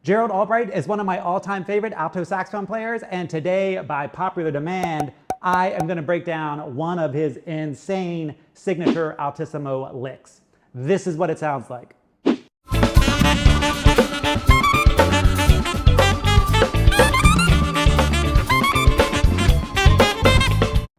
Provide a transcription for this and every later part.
Gerald Albirght is one of my all-time favorite alto saxophone players, and today, by popular demand, I am going to break down one of his insane signature Altissimo licks. This is what it sounds like.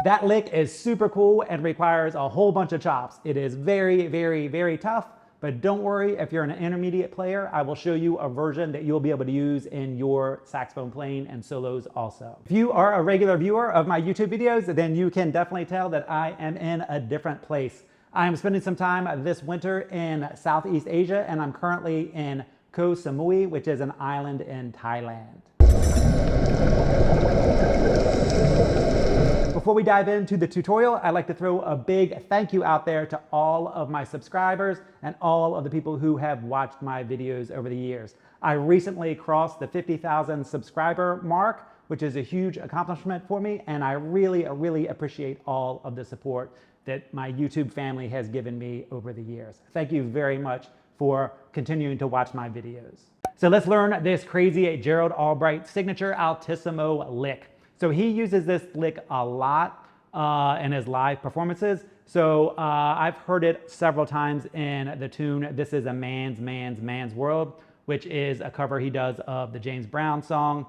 That lick is super cool and requires a whole bunch of chops. It is very, very, very tough. But don't worry, if you're an intermediate player, I will show you a version that you'll be able to use in your saxophone playing and solos also. If you are a regular viewer of my YouTube videos, then you can definitely tell that I am in a different place. I am spending some time this winter in Southeast Asia, and I'm currently in Koh Samui, which is an island in Thailand. Before we dive into the tutorial, I'd like to throw a big thank you out there to all of my subscribers and all of the people who have watched my videos over the years. I recently crossed the 50,000 subscriber mark, which is a huge accomplishment for me, and I really appreciate all of the support that my YouTube family has given me over the years. Thank you very much for continuing to watch my videos. So let's learn this crazy Gerald Albirght signature Altissimo lick. So he uses this lick a lot in his live performances. So I've heard it several times in the tune This Is a Man's World, which is a cover he does of the James Brown song.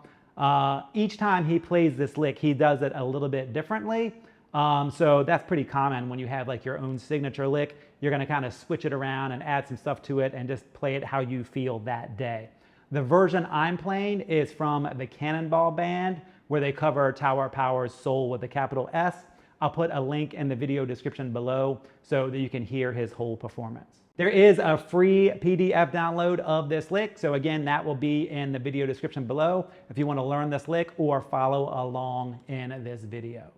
Each time he plays this lick, he does it a little bit differently. So that's pretty common when you have like your own signature lick. You're gonna kind of switch it around and add some stuff to it and just play it how you feel that day. The version I'm playing is from the Cannonball Band, where they cover Tower Power's Soul with a capital S. I'll put a link in the video description below so that you can hear his whole performance. There is a free PDF download of this lick. So again, that will be in the video description below if you want to learn this lick or follow along in this video.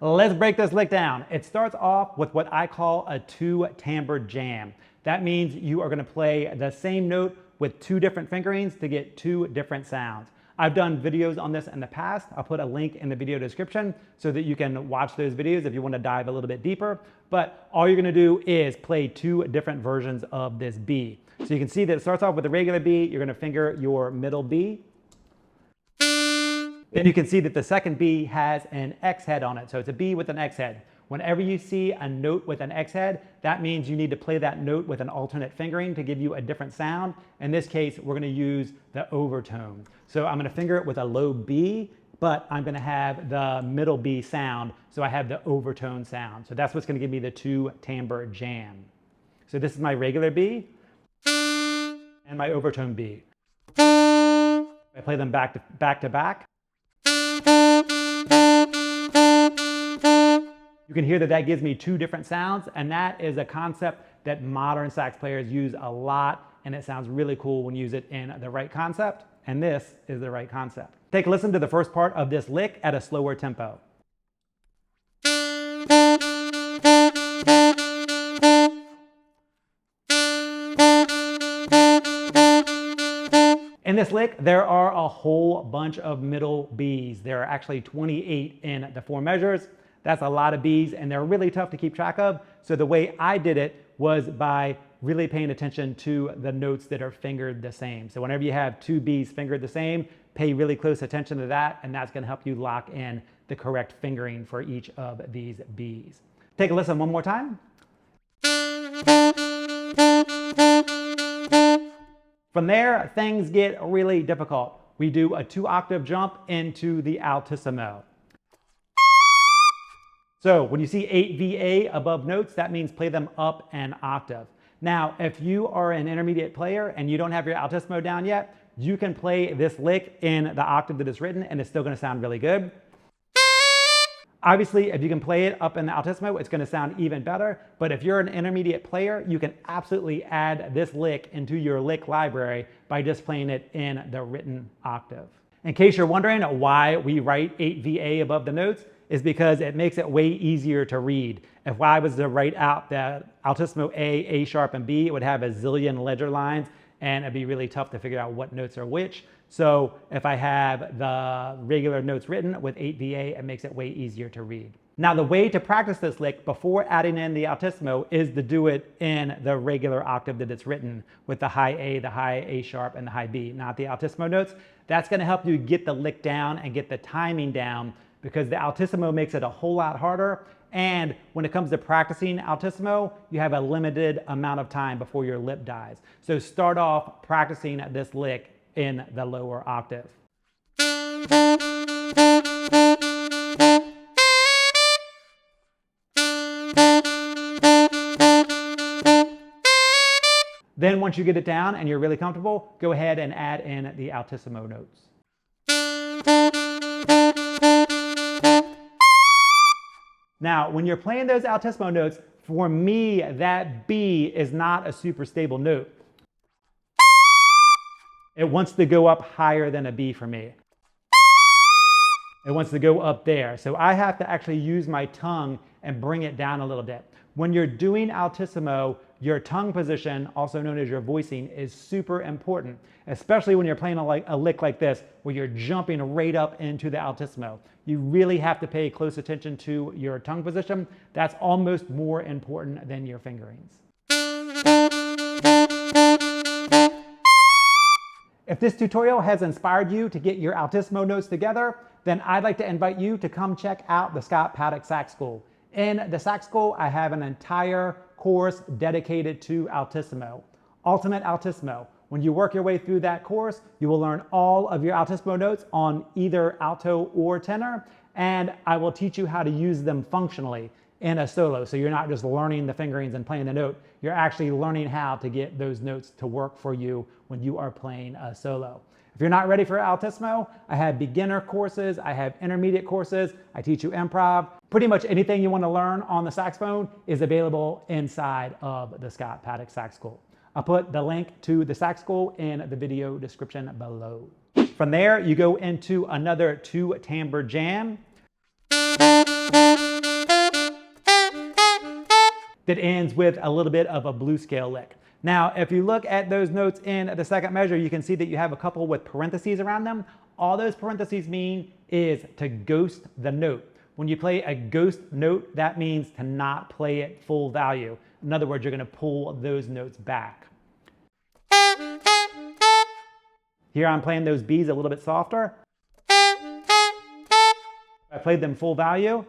Let's break this lick down. It starts off with what I call a two-timbre jam. That means you are going to play the same note with two different fingerings to get two different sounds. I've done videos on this in the past. I'll put a link in the video description so that you can watch those videos if you want to dive a little bit deeper. But all you're going to do is play two different versions of this B. So you can see that it starts off with a regular B. You're going to finger your middle B. Then you can see that the second B has an X head on it. So it's a B with an X head. Whenever you see a note with an X head, that means you need to play that note with an alternate fingering to give you a different sound. In this case, we're going to use the overtone. So I'm going to finger it with a low B, but I'm going to have the middle B sound, so I have the overtone sound. So that's what's going to give me the two-timbre jam. So this is my regular B and my overtone B. I play them back to back. You can hear that that gives me two different sounds, and that is a concept that modern sax players use a lot, and it sounds really cool when you use it in the right concept, and this is the right concept. Take a listen to the first part of this lick at a slower tempo. In this lick, there are a whole bunch of middle Bs. There are actually 28 in the four measures. That's a lot of Bs, and they're really tough to keep track of. So the way I did it was by really paying attention to the notes that are fingered the same. So whenever you have two Bs fingered the same, pay really close attention to that, and that's going to help you lock in the correct fingering for each of these Bs. Take a listen one more time. From there, things get really difficult. We do a 2-octave jump into the Altissimo. So when you see 8 VA above notes, that means play them up an octave. Now, if you are an intermediate player and you don't have your Altissimo down yet, you can play this lick in the octave that is written, and it's still going to sound really good. Obviously, if you can play it up in the Altissimo, it's going to sound even better. But if you're an intermediate player, you can absolutely add this lick into your lick library by just playing it in the written octave. In case you're wondering why we write 8 VA above the notes, is because it makes it way easier to read. If I was to write out the Altissimo A sharp, and B, it would have a zillion ledger lines, and it'd be really tough to figure out what notes are which. So if I have the regular notes written with 8 VA, it makes it way easier to read. Now, the way to practice this lick before adding in the altissimo is to do it in the regular octave that it's written, with the high A, the high A sharp, and the high B, not the altissimo notes. That's going to help you get the lick down and get the timing down, because the altissimo makes it a whole lot harder. And when it comes to practicing altissimo, you have a limited amount of time before your lip dies. So start off practicing this lick in the lower octave. Then once you get it down and you're really comfortable, go ahead and add in the altissimo notes. Now, when you're playing those altissimo notes, for me, that B is not a super stable note. It wants to go up higher than a B for me. It wants to go up there. So I have to actually use my tongue and bring it down a little bit. When you're doing altissimo, your tongue position, also known as your voicing, is super important, especially when you're playing a lick like this, where you're jumping right up into the altissimo. You really have to pay close attention to your tongue position. That's almost more important than your fingerings. If this tutorial has inspired you to get your altissimo notes together, then I'd like to invite you to come check out the Scott Paddock Sax School. In the Sax School, I have an entire course dedicated to altissimo, ultimate altissimo. When you work your way through that course, you will learn all of your altissimo notes on either alto or tenor, and I will teach you how to use them functionally in a solo. So you're not just learning the fingerings and playing the note, you're actually learning how to get those notes to work for you when you are playing a solo. If you're not ready for altissimo, I have beginner courses, I have intermediate courses, I teach you improv. Pretty much anything you want to learn on the saxophone is available inside of the Scott Paddock Sax School. I'll put the link to the Sax School in the video description below. From there, you go into another two-timbre jam that ends with a little bit of a blues scale lick. Now, if you look at those notes in the second measure, you can see that you have a couple with parentheses around them. All those parentheses mean is to ghost the note. When you play a ghost note, that means to not play it full value. In other words, you're going to pull those notes back. Here I'm playing those B's a little bit softer. I played them full value.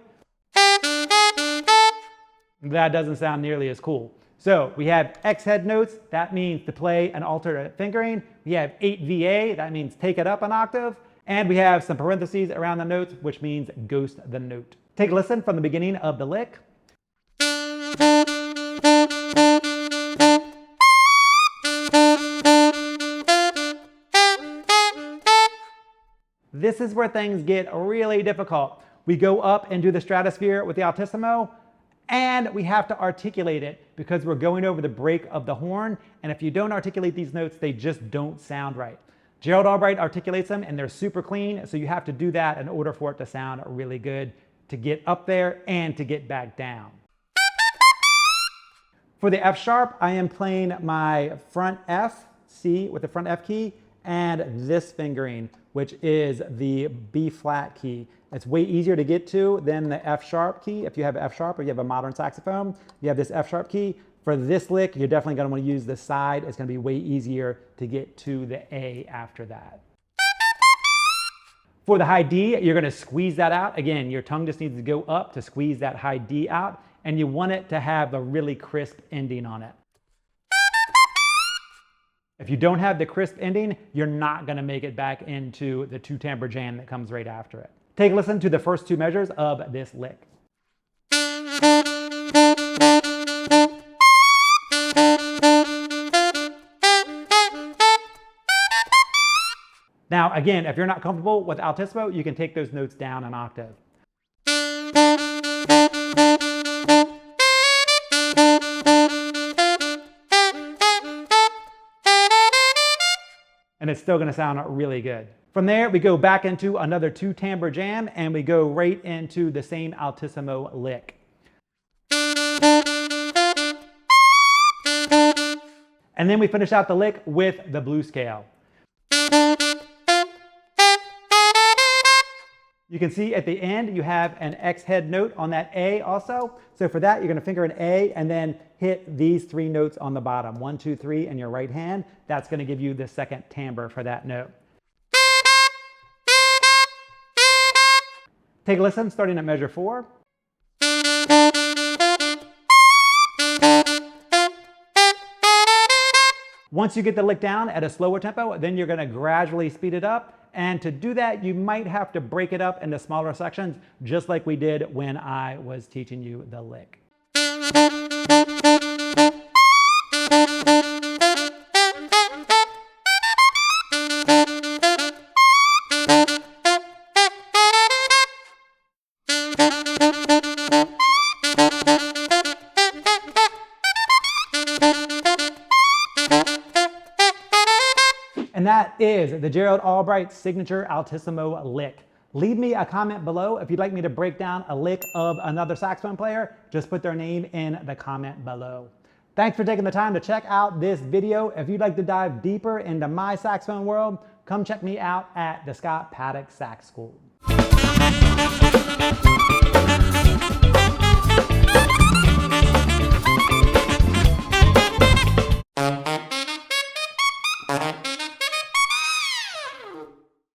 That doesn't sound nearly as cool. So we have X head notes, that means to play an alternate fingering. We have 8 VA, that means take it up an octave. And we have some parentheses around the notes, which means ghost the note. Take a listen from the beginning of the lick. This is where things get really difficult. We go up into the stratosphere with the altissimo, and we have to articulate it because we're going over the break of the horn. And if you don't articulate these notes, they just don't sound right. Gerald Albirght articulates them and they're super clean. So you have to do that in order for it to sound really good, to get up there and to get back down. For the F sharp, I am playing my front F, C with the front F key, and this fingering, which is the B flat key. It's way easier to get to than the F sharp key. If you have F sharp or you have a modern saxophone, you have this F sharp key. For this lick, you're definitely going to want to use the side. It's going to be way easier to get to the A after that. For the high D, you're going to squeeze that out. Again, your tongue just needs to go up to squeeze that high D out, and you want it to have a really crisp ending on it. If you don't have the crisp ending, you're not going to make it back into the two-timbre jam that comes right after it. Take a listen to the first two measures of this lick. Now, again, if you're not comfortable with altissimo, you can take those notes down an octave. And it's still going to sound really good. From there, we go back into another two-timbre jam, and we go right into the same altissimo lick. And then we finish out the lick with the blues scale. You can see at the end you have an X head note on that A also. So for that, you're going to finger an A and then hit these 3 notes on the bottom. 1, 2, 3 in your right hand. That's going to give you the second timbre for that note. Take a listen, starting at measure 4. Once you get the lick down at a slower tempo, then you're going to gradually speed it up. And to do that, you might have to break it up into smaller sections, just like we did when I was teaching you the lick. And that is the Gerald Albirght signature Altissimo lick. Leave me a comment below if you'd like me to break down a lick of another saxophone player. Just put their name in the comment below. Thanks for taking the time to check out this video. If you'd like to dive deeper into my saxophone world, come check me out at the Scott Paddock Sax School.